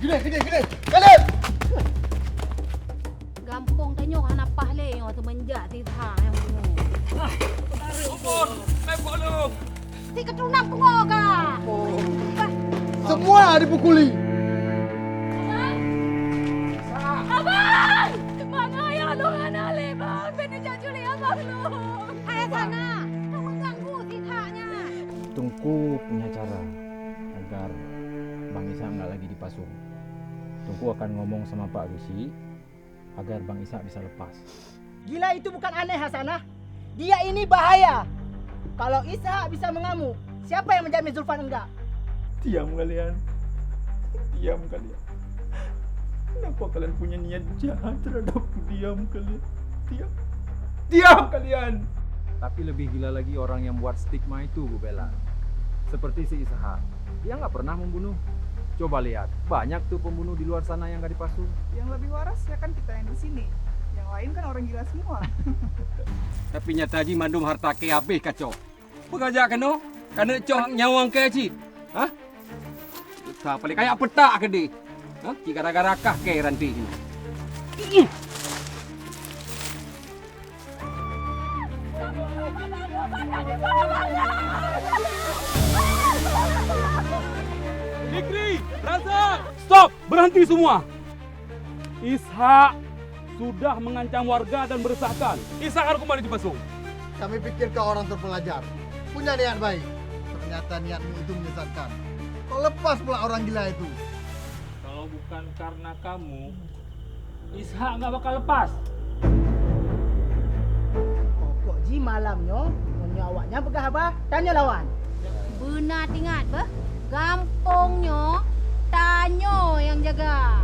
Gede. Kalian! Gampong tanya anak pahle yang waktu menjak di thang yang penuh. Umur, naik bolong. Si keturunan pengoga. Semua dipukuli. Abang! Mana yang lu anak lebang? Bini jajuli abang lu. Ayah sana. Kau mengganggu si thaknya. Tungku punya cara agar Bang Isa nggak lagi dipasung. Tungku akan ngomong sama Pak Rusi agar Bang Isa bisa lepas. Gila itu bukan aneh Hasanah. Dia ini bahaya. Kalau Isa bisa mengamuk, siapa yang menjamin Zulfan enggak? Diam kalian. Kenapa kalian punya niat jahat terhadapku? Diam kalian. Diam kalian. Tapi lebih gila lagi orang yang buat stigma itu, Bu Bella. Seperti si Ishak. Dia nggak pernah membunuh. Coba lihat, banyak tuh pembunuh di luar sana yang nggak dipasung. Yang lebih waras ya kan kita yang di sini. Yang lain kan orang gila semua. Tapi nyata haji mandum harta ke habis kacau. Pengajak kena? Karena cok nyawang ke haji. Hah? Tak paling kayak petak ke dia. Hah? Gara-gara kah ke ranti ini. Fikri, Razak, stop, berhenti semua. Ishak sudah mengancam warga dan meresahkan. Ishak harus kembali dipasung. Kami pikir kau orang terpelajar. Punya niat baik. Ternyata niatmu itu menyesatkan. Kau lepas pula orang gila itu. Kalau bukan karena kamu, Ishak nggak bakal lepas. Pokok ji malamnya, nyonya awaknya begah apa? Tanya lawan. Benar tingat bah. Gampongnya tanya yang jaga.